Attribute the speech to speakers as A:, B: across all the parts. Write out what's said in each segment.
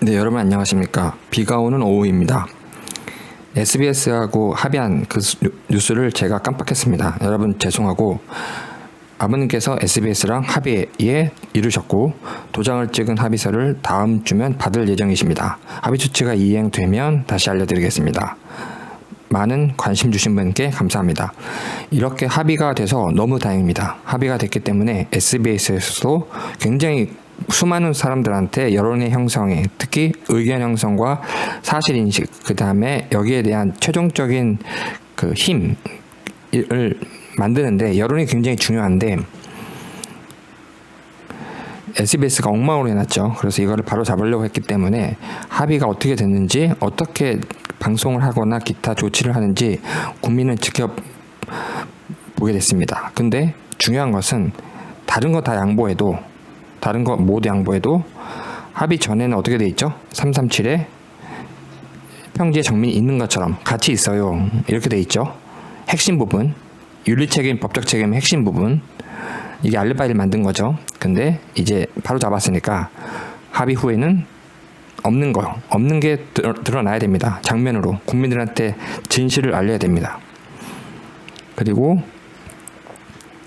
A: 네, 여러분 안녕하십니까. 비가 오는 오후입니다. SBS하고 합의한 그 뉴스를 제가 깜빡했습니다. 여러분 죄송하고, 아버님께서 SBS랑 합의에 이르셨고 도장을 찍은 합의서를 다음 주면 받을 예정이십니다. 합의 조치가 이행되면 다시 알려드리겠습니다. 많은 관심 주신 분께 감사합니다. 이렇게 합의가 돼서 너무 다행입니다. 합의가 됐기 때문에 SBS에서도 굉장히 수많은 사람들한테 여론의 형성에, 특히 의견 형성과 사실인식, 그 다음에 여기에 대한 최종적인 그 힘을 만드는데 여론이 굉장히 중요한데, SBS가 엉망으로 해놨죠. 그래서 이거를 바로 잡으려고 했기 때문에 합의가 어떻게 됐는지, 어떻게 방송을 하거나 기타 조치를 하는지 국민은 지켜보게 됐습니다. 근데 중요한 것은 다른 거 다 양보해도, 다른 거 모두 양보해도 합의 전에는 어떻게 돼 있죠? 337에 평지에 정민이 있는 것처럼 같이 있어요. 이렇게 돼 있죠. 핵심 부분, 윤리책임, 법적 책임의 핵심 부분, 이게 알리바이를 만든 거죠. 근데 이제 바로 잡았으니까 합의 후에는 없는 거, 없는 게 드러나야 됩니다. 장면으로 국민들한테 진실을 알려야 됩니다. 그리고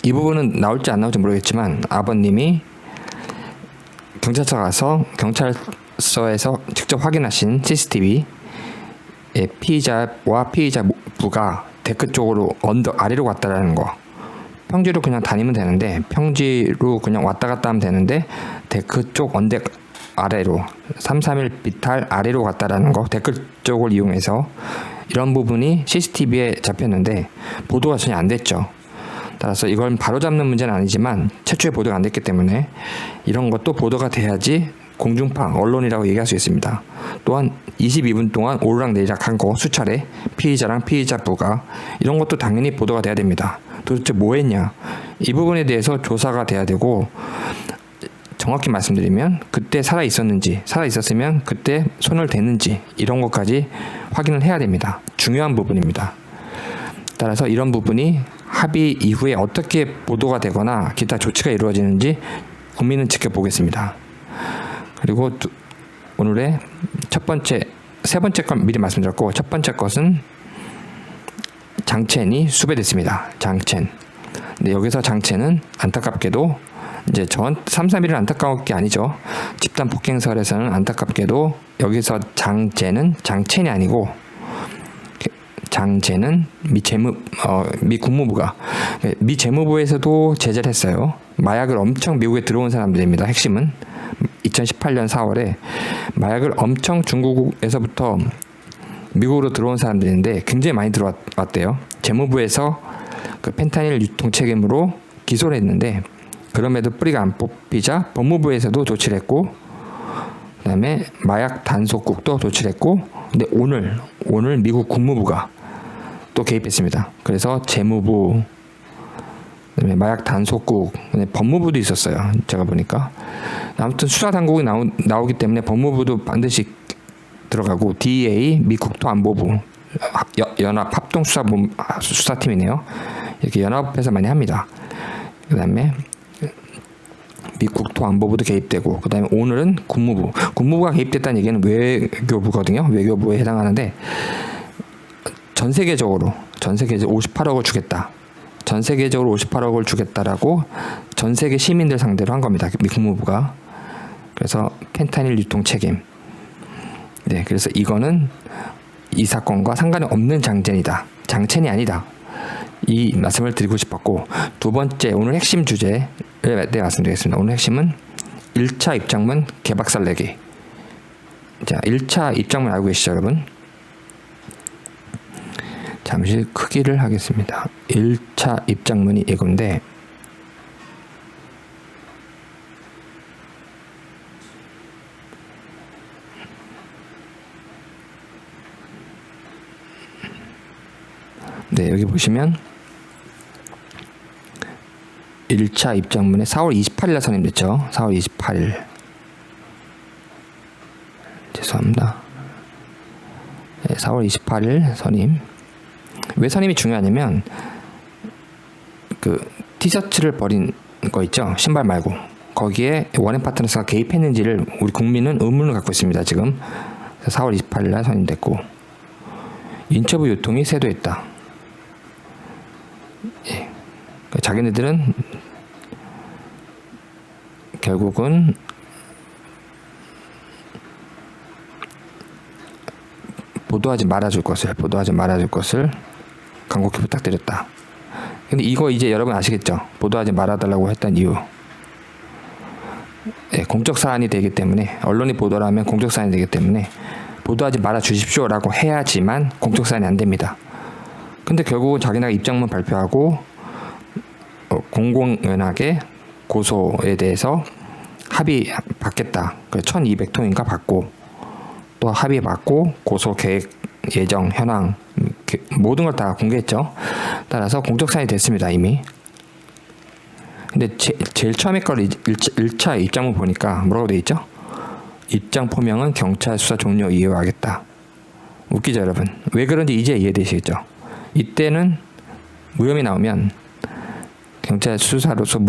A: 이 부분은 나올지 안 나올지 모르겠지만, 아버님이 경찰서 가서 경찰서에서 직접 확인하신 CCTV에 피의자와 피의자부가 데크 쪽으로 언덕 아래로 갔다라는 거, 평지로 그냥 다니면 되는데, 평지로 그냥 왔다 갔다 하면 되는데 데크 쪽 언덕 아래로 331 비탈 아래로 갔다라는 거, 데크 쪽을 이용해서, 이런 부분이 CCTV에 잡혔는데 보도가 전혀 안 됐죠. 따라서 이걸 바로잡는 문제는 아니지만 최초에 보도가 안 됐기 때문에 이런 것도 보도가 돼야지 공중파, 언론이라고 얘기할 수 있습니다. 또한 22분 동안 오르락내리락한 거 수차례, 피의자랑 피의자부가, 이런 것도 당연히 보도가 돼야 됩니다. 도대체 뭐 했냐, 이 부분에 대해서 조사가 돼야 되고, 정확히 말씀드리면 그때 살아있었는지, 살아있었으면 그때 손을 댔는지, 이런 것까지 확인을 해야 됩니다. 중요한 부분입니다. 따라서 이런 부분이 합의 이후에 어떻게 보도가 되거나 기타 조치가 이루어지는지 국민은 지켜보겠습니다. 그리고 오늘의 세 번째 건 미리 말씀드렸고, 첫 번째 것은 장첸이 수배됐습니다. 장첸. 근데 여기서 장첸은 안타깝게도, 이제 전 331은 안타까운 게 아니죠. 집단 폭행설에서는 안타깝게도 여기서 장첸이 아니고, 장첸은 미 국무부가, 미 재무부에서도 제재를 했어요. 마약을 엄청 미국에 들어온 사람들입니다. 핵심은 2018년 4월에 마약을 엄청 중국에서부터 미국으로 들어온 사람들인데 굉장히 많이 들어왔대요. 재무부에서 그 펜타닐 유통 책임으로 기소를 했는데, 그럼에도 뿌리가 안 뽑히자 법무부에서도 조치를 했고, 그다음에 마약 단속국도 조치를 했고, 근데 오늘 미국 국무부가 또 개입했습니다. 그래서 재무부, 그다음에 마약 단속국, 법무부도 있었어요. 제가 보니까. 아무튼 수사 당국이 나오기 때문에 법무부도 반드시 들어가고, DEA, 미 국토안보부, 연합 합동 수사팀이네요. 이렇게 연합해서 많이 합니다. 그다음에 미 국토안보부도 개입되고, 그다음에 오늘은 국무부가 개입됐다는 얘기는 외교부거든요. 외교부에 해당하는데, 전 세계적으로 58억을 주겠다. 전 세계적으로 58억을 주겠다라고 전 세계 시민들 상대로 한 겁니다. 미 국무부가. 그래서 펜타닐 유통 책임. 네, 그래서 이거는 이 사건과 상관이 없는 장첸이 아니다. 이 말씀을 드리고 싶었고, 두 번째, 오늘 핵심 주제를 말씀드리겠습니다. 오늘 핵심은 1차 입장문 개박살 내기. 자, 1차 입장문 알고 계시죠, 여러분? 잠시 크기를 하겠습니다. 1차 입장문이 이건데, 네, 여기 보시면 1차 입장문에 4월 28일에 선임됐죠. 4월 28일. 죄송합니다. 네, 4월 28일 선임. 왜 선임이 중요하냐면, 그 티셔츠를 버린 거 있죠. 신발 말고 거기에 원앤 파트너스가 개입했는지를 우리 국민은 의문을 갖고 있습니다. 지금 4월 28일 날 선임됐고 인체부 유통이 세도했다. 예. 자기네들은 결국은 보도하지 말아줄 것을 간곡히 부탁드렸다. 근데 이거 이제 여러분 아시겠죠? 보도하지 말아달라고 했던 이유. 예, 공적 사안이 되기 때문에, 언론이 보도를 하면 공적 사안이 되기 때문에 보도하지 말아 주십시오라고 해야지만 공적 사안이 안 됩니다. 근데 결국은 자기네가 입장문 발표하고 공공연하게 고소에 대해서 합의 받겠다. 1200통인가 받고 또 합의 받고 고소 계획 예정 현황 모든 걸 다 공개했죠. 따라서 공적 사안이 됐습니다. 이미. 근데 제일 처음에 걸 1차 입장문 보니까 뭐라고 돼 있죠? 입장 포명은 경찰 수사 종료 이후에 하겠다. 웃기죠 여러분? 왜 그런지 이제 이해되시겠죠? 이때는 무혐의 나오면 경찰 수사로서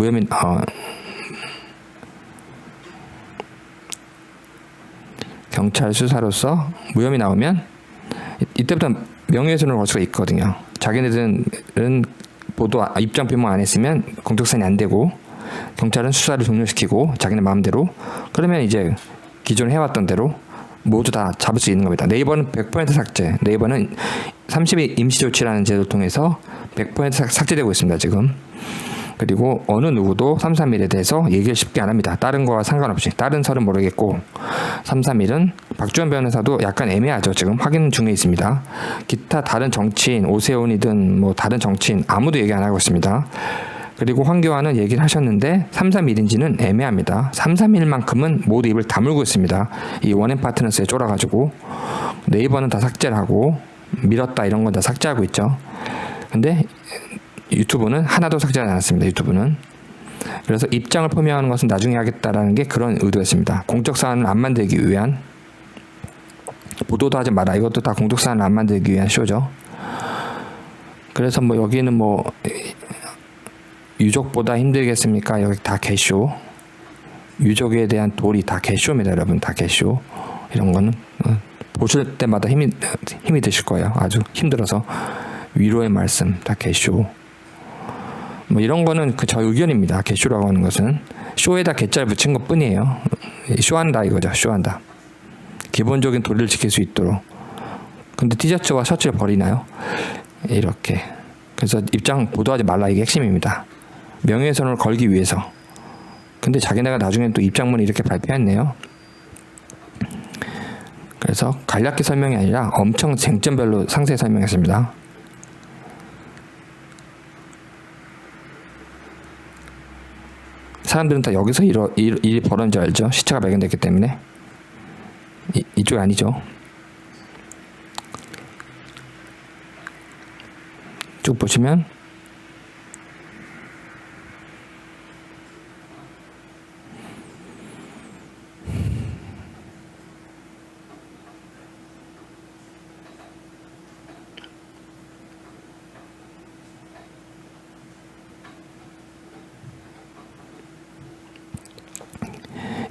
A: 경찰 수사로서 무혐의 나오면 이때부터 명예훼손을 걸 수가 있거든요. 자기네들은 입장 표명 안 했으면 공적사안이 안 되고 경찰은 수사를 종료시키고 자기네 마음대로 그러면 이제 기존 해왔던 대로 모두 다 잡을 수 있는 겁니다. 네이버는 100% 삭제. 네이버는 30일 임시조치라는 제도를 통해서 100% 삭제되고 있습니다. 지금. 그리고 어느 누구도 331에 대해서 얘기를 쉽게 안 합니다. 다른 거와 상관없이. 다른 설은 모르겠고 331은 박주원 변호사도 약간 애매하죠. 지금 확인 중에 있습니다. 기타 다른 정치인, 오세훈이든 뭐 다른 정치인 아무도 얘기 안 하고 있습니다. 그리고 황교안은 얘기를 하셨는데 331인지는 애매합니다. 331만큼은 모두 입을 다물고 있습니다. 이 원앤 파트너스에 쫄아가지고 네이버는 다 삭제를 하고 밀었다 이런 건 다 삭제하고 있죠. 근데 유튜브는 하나도 삭제하지 않았습니다. 유튜브는. 그래서 입장을 표명하는 것은 나중에 하겠다라는 게 그런 의도였습니다. 공적 사안을 안 만들기 위한, 보도도 하지 마라. 이것도 다 공적 사안을 안 만들기 위한 쇼죠. 그래서 뭐 여기는 뭐 유족보다 힘들겠습니까? 여기 다 개쇼. 유족에 대한 도리 다 개쇼입니다, 여러분. 다 개쇼. 이런 거는 보실 때마다 힘이 드실 거예요. 아주 힘들어서. 위로의 말씀 다 개쇼. 뭐 이런 거는 저 의견입니다. 개쇼라고 하는 것은 쇼에다 개자를 붙인 것 뿐이에요. 쇼한다 이거죠. 쇼한다. 기본적인 도리를 지킬 수 있도록. 근데 티셔츠와 셔츠를 버리나요? 이렇게. 그래서 입장 보도하지 말라 이게 핵심입니다. 명예훼손을 걸기 위해서. 근데 자기네가 나중에 또 입장문을 이렇게 발표했네요. 그래서 간략히 설명이 아니라 엄청 쟁점별로 상세히 설명했습니다. 사람들은 다 여기서 일이 벌어진 줄 알죠? 시체가 발견됐기 때문에. 이쪽이 아니죠. 쭉 보시면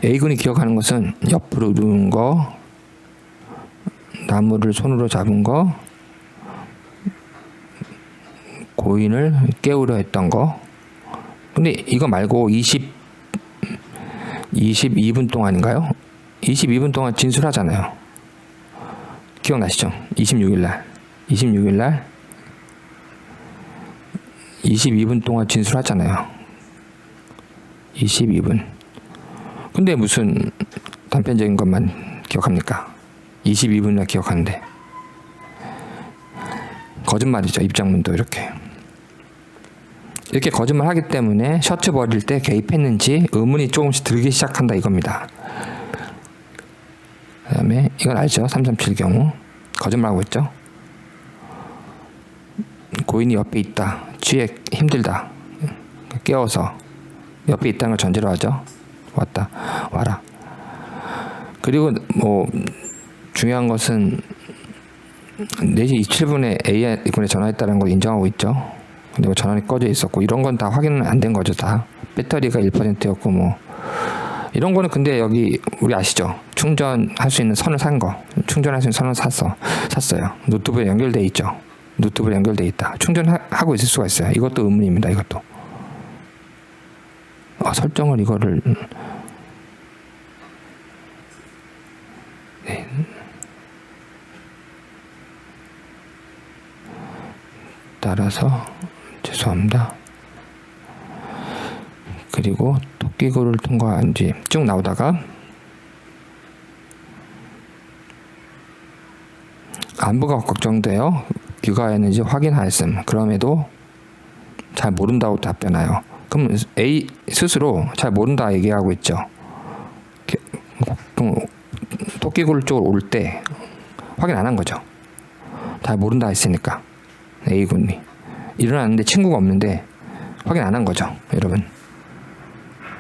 A: A군이 기억하는 것은 옆으로 누운 거, 나무를 손으로 잡은 거, 고인을 깨우려 했던 거. 근데 이거 말고 22분 동안인가요? 22분 동안 진술하잖아요. 기억나시죠? 26일 날 22분 동안 진술하잖아요. 22분. 근데 무슨 단편적인 것만 기억합니까? 22분이나 기억하는데. 거짓말이죠. 입장문도 이렇게 거짓말 하기 때문에 셔츠 버릴 때 개입했는지 의문이 조금씩 들기 시작한다 이겁니다. 그 다음에 이건 알죠? 337 경우 거짓말하고 있죠. 고인이 옆에 있다. 취해 힘들다. 깨워서 옆에 있다는 걸 전제로 하죠. 와라. 그리고 뭐 중요한 것은 4시 27분에 A군에 전화했다는 걸 인정하고 있죠. 근데 뭐 전원이 꺼져 있었고 이런 건 다 확인은 안 된 거죠. 다 배터리가 1%였고 뭐 이런 거는 근데 여기 우리 아시죠? 충전할 수 있는 선을 산 거. 충전할 수 있는 선을 샀어요. 노트북에 연결돼 있죠. 노트북에 연결돼 있다. 충전하고 있을 수가 있어요. 이것도 의문입니다. 이것도. 설정을 이거를 네. 따라서 죄송합니다. 그리고 토끼굴을 통과한지 쭉 나오다가 안부가 걱정돼요. 귀가했는지 확인하였음. 그럼에도 잘 모른다고 답변하여. 그럼 A 스스로 잘 모른다 얘기하고 있죠. 토끼굴 쪽으로 올 때 확인 안 한 거죠. 잘 모른다 했으니까 A군이 일어났는데 친구가 없는데 확인 안 한 거죠. 여러분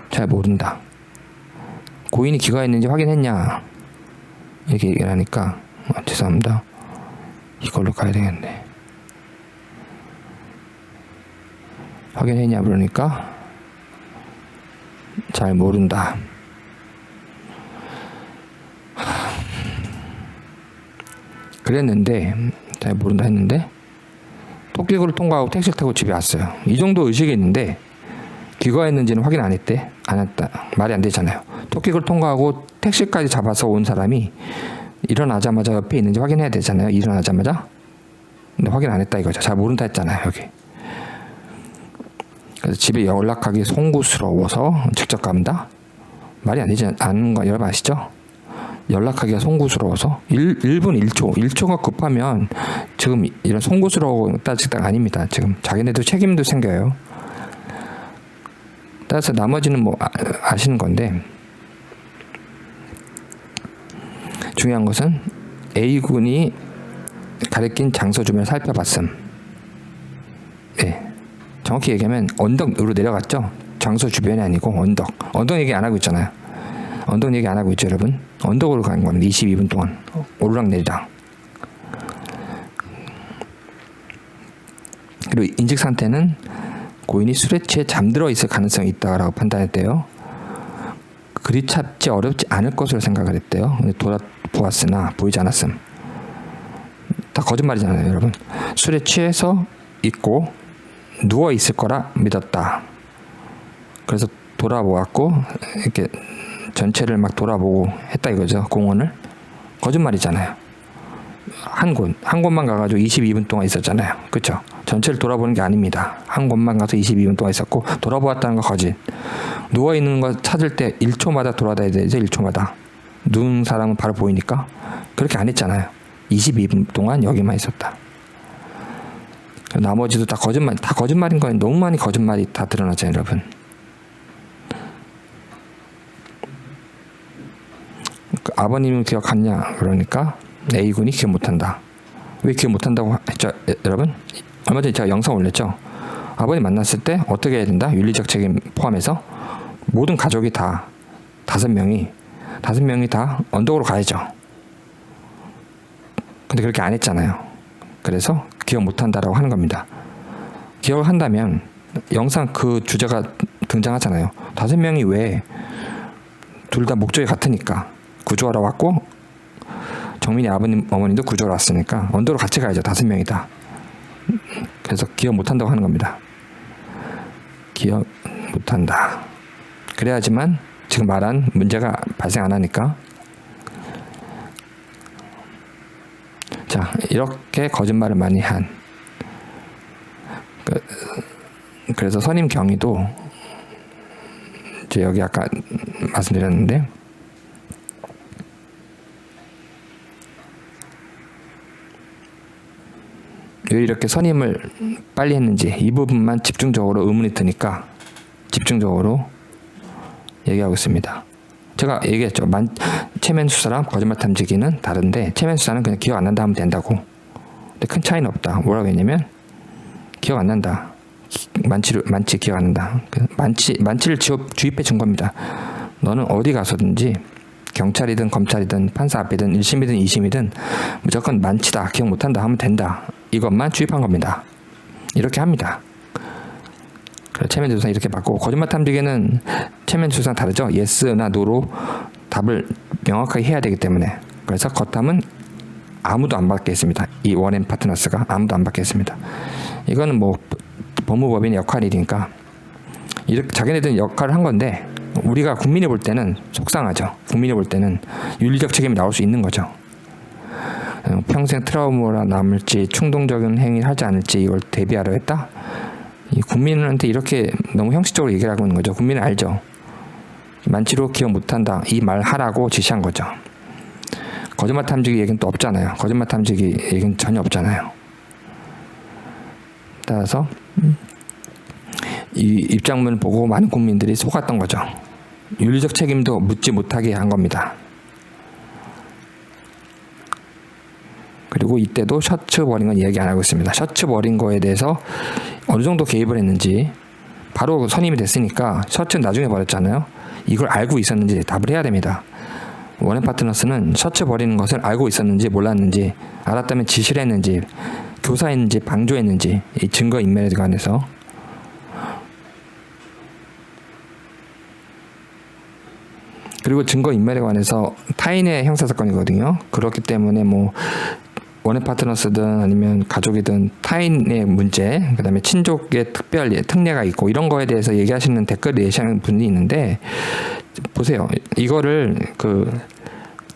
A: 잘 모른다. 고인이 귀가했는지 확인했냐 이렇게 얘기를 하니까 죄송합니다. 이걸로 가야 되겠네. 확인했냐 그러니까 잘 모른다. 그랬는데 잘 모른다 했는데 토끼굴을 통과하고 택시를 타고 집에 왔어요. 이 정도 의식이 있는데 귀가했는지는 확인 안 했대. 안 했다. 말이 안 되잖아요. 토끼굴을 통과하고 택시까지 잡아서 온 사람이 일어나자마자 옆에 있는지 확인해야 되잖아요. 일어나자마자. 근데 확인 안 했다 이거죠. 잘 모른다 했잖아요. 여기. 그래서 집에 연락하기 송구스러워서 직접 갑니다. 말이 안 되지 않은 거 여러분 아시죠? 연락하기가 송구스러워서 1분 1초가 급하면 지금 이런 송구스러워 따지다가 아닙니다. 지금 자기네도 책임도 생겨요. 따라서 나머지는 뭐 아시는 건데 중요한 것은 A군이 가리킨 장소 주변을 살펴봤음. 네. 정확히 얘기하면 언덕으로 내려갔죠. 장소 주변이 아니고 언덕 얘기 안 하고 있잖아요. 언덕 얘기 안 하고 있죠, 여러분. 언덕으로 간 겁니다. 22분 동안 오르락내리락. 그리고 인식 상태는 고인이 술에 취해 잠들어 있을 가능성이 있다라고 판단했대요. 그리 찾지 어렵지 않을 것으로 생각을 했대요. 근데 돌아보았으나 보이지 않았음. 다 거짓말이잖아요, 여러분. 술에 취해서 있고 누워 있을 거라 믿었다. 그래서 돌아보았고 이렇게 전체를 막 돌아보고 했다 이거죠. 공원을. 거짓말이잖아요. 한 곳만 가가지고 22분 동안 있었잖아요. 그렇죠? 전체를 돌아보는 게 아닙니다. 한 곳만 가서 22분 동안 있었고 돌아보았다는 거 거짓. 누워있는 거 찾을 때 1초마다 돌아다녀야 되죠. 1초마다. 누운 사람은 바로 보이니까. 그렇게 안 했잖아요. 22분 동안 여기만 있었다. 나머지도 다 거짓말인 거예요. 너무 많이 거짓말이 다 드러나잖아요, 여러분. 아버님은 기억하냐 그러니까 A군이 기억 못한다. 왜 기억 못한다고 했죠, 여러분? 얼마 전에 제가 영상 올렸죠. 아버님 만났을 때 어떻게 해야 된다? 윤리적 책임 포함해서 모든 가족이 다 5명이 다 언덕으로 가야죠. 근데 그렇게 안 했잖아요. 그래서 기억 못한다라고 하는 겁니다. 기억을 한다면 영상 그 주제가 등장하잖아요. 5명이 왜? 둘 다 목적이 같으니까 구조하러 왔고 정민이 아버님 어머님도 구조하러 왔으니까 언덕으로 같이 가야죠. 5명이 다. 그래서 기억 못한다고 하는 겁니다. 기억 못한다. 그래야지만 지금 말한 문제가 발생 안 하니까. 자, 이렇게 거짓말을 많이 한. 그래서 선임 경위도 이제 여기 아까 말씀드렸는데 왜 이렇게 선임을 빨리 했는지 이 부분만 집중적으로 의문이 드니까 집중적으로 얘기하고 있습니다. 제가 얘기했죠. 체면 수사랑 거짓말 탐지기는 다른데 체면 수사는 그냥 기억 안 난다 하면 된다고. 근데 큰 차이는 없다. 뭐라고 했냐면 기억 안 난다. 만치 기억 안 난다. 만치를 주입해 준 겁니다. 너는 어디 가서든지 경찰이든 검찰이든 판사 앞이든 1심이든 2심이든 무조건 만치다. 기억 못한다 하면 된다. 이것만 주입한 겁니다. 이렇게 합니다. 체면 조사 이렇게 받고, 거짓말 탐지기는 체면 조사랑 다르죠. 예스나 노로 답을 명확하게 해야 되기 때문에. 그래서 겉함은 아무도 안 받겠습니다. 이 원앤 파트너스가 아무도 안 받겠습니다. 이거는 뭐 법무법인의 역할이니까 이렇게 자기네들은 역할을 한 건데, 우리가 국민이 볼 때는 속상하죠. 국민이 볼 때는 윤리적 책임이 나올 수 있는 거죠. 평생 트라우마가 남을지 충동적인 행위를 하지 않을지 이걸 대비하려 했다. 이 국민한테 이렇게 너무 형식적으로 얘기를 하고 있는 거죠. 국민은 알죠. 만취로 기억 못한다 이 말 하라고 지시한 거죠. 거짓말 탐지기 얘기는 또 없잖아요. 거짓말 탐지기 얘기는 전혀 없잖아요. 따라서 이 입장문을 보고 많은 국민들이 속았던 거죠. 윤리적 책임도 묻지 못하게 한 겁니다. 그리고 이때도 셔츠 버린 건 이야기 안 하고 있습니다. 셔츠 버린 거에 대해서 어느 정도 개입을 했는지, 바로 선임이 됐으니까 셔츠는 나중에 버렸잖아요. 이걸 알고 있었는지 답을 해야 됩니다. 원앤 파트너스는 셔츠 버리는 것을 알고 있었는지 몰랐는지, 알았다면 지시를 했는지, 교사했는지 방조했는지, 이 증거인멸에 관해서. 그리고 증거인멸에 관해서 타인의 형사사건이거든요. 그렇기 때문에 뭐 원앤 파트너스든 아니면 가족이든 타인의 문제, 그 다음에 친족의 특별 특례가 있고 이런 거에 대해서 얘기하시는 댓글 내시하는 분이 있는데, 보세요. 이거를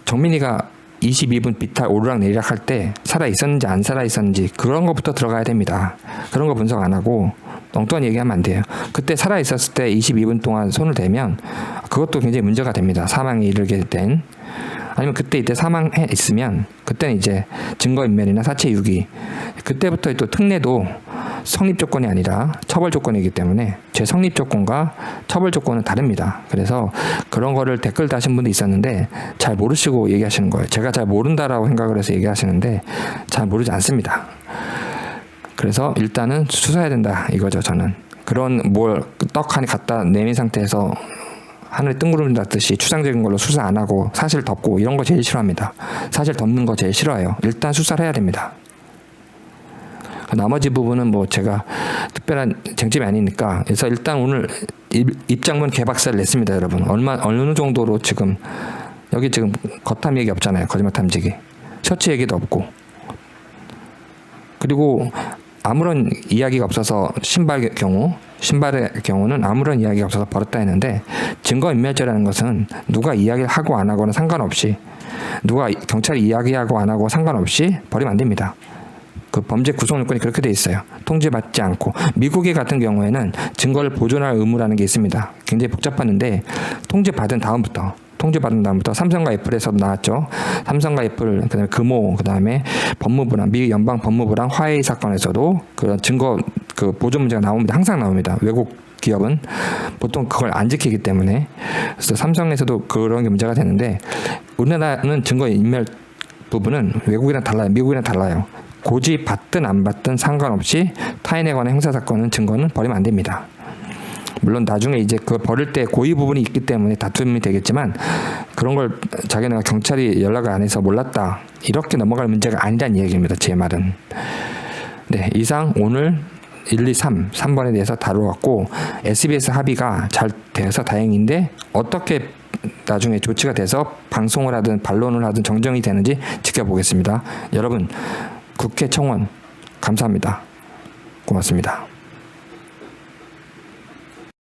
A: 정민이가 22분 비탈 오르락 내리락 할 때 살아 있었는지 안 살아 있었는지 그런 것부터 들어가야 됩니다. 그런 거 분석 안 하고 엉뚱한 얘기하면 안 돼요. 그때 살아 있었을 때 22분 동안 손을 대면 그것도 굉장히 문제가 됩니다. 사망에 이르게 된. 아니면 그때 이때 사망해 있으면 그때는 이제 증거인멸이나 사체 유기, 그때부터 또 특례도 성립 조건이 아니라 처벌 조건이기 때문에 죄 성립 조건과 처벌 조건은 다릅니다. 그래서 그런 거를 댓글 다신 분도 있었는데 잘 모르시고 얘기하시는 거예요. 제가 잘 모른다라고 생각을 해서 얘기하시는데 잘 모르지 않습니다. 그래서 일단은 수사해야 된다 이거죠. 저는 그런 뭘 떡하니 갖다 내민 상태에서 하늘에 뜬구름 났듯이 추상적인 걸로 수사 안 하고 사실 덮고 이런 거 제일 싫어합니다. 사실 덮는 거 제일 싫어해요. 일단 수사를 해야 됩니다. 나머지 부분은 뭐 제가 특별한 쟁점이 아니니까. 그래서 일단 오늘 입장문 개박살을 냈습니다, 여러분. 어느 정도로 지금 여기 지금 겉함 얘기 없잖아요. 거짓말 탐지기. 셔츠 얘기도 없고. 그리고 아무런 이야기가 없어서 신발의 경우는 아무런 이야기가 없어서 버렸다 했는데, 증거인멸죄라는 것은 누가 이야기를 하고 안 하고는 상관없이, 누가 경찰이 이야기하고 안 하고 상관없이 버리면 안 됩니다. 그 범죄 구성 요건이 그렇게 돼 있어요. 통지받지 않고. 미국의 같은 경우에는 증거를 보존할 의무라는 게 있습니다. 굉장히 복잡한데 통지받은 다음부터 삼성과 애플에서 나왔죠. 삼성과 애플, 그다음에 금호, 그다음에 법무부랑 미 연방 법무부랑 화웨이 사건에서도 그런 증거 보존 문제가 나옵니다. 항상 나옵니다. 외국 기업은 보통 그걸 안 지키기 때문에. 그래서 삼성에서도 그런 게 문제가 되는데, 우리나라는 증거 인멸 부분은 외국이랑 달라요. 미국이랑 달라요. 고지 받든 안 받든 상관없이 타인에 관한 형사사건은 증거는 버리면 안 됩니다. 물론 나중에 이제 그걸 버릴 때 고의 부분이 있기 때문에 다툼이 되겠지만, 그런 걸 자기네가 경찰이 연락을 안 해서 몰랐다 이렇게 넘어갈 문제가 아니란 얘기입니다. 제 말은. 네, 이상 오늘 1, 2, 3번에 대해서 다루었고, SBS 합의가 잘 돼서 다행인데 어떻게 나중에 조치가 돼서 방송을 하든 반론을 하든 정정이 되는지 지켜보겠습니다. 여러분, 국회 청원 감사합니다. 고맙습니다.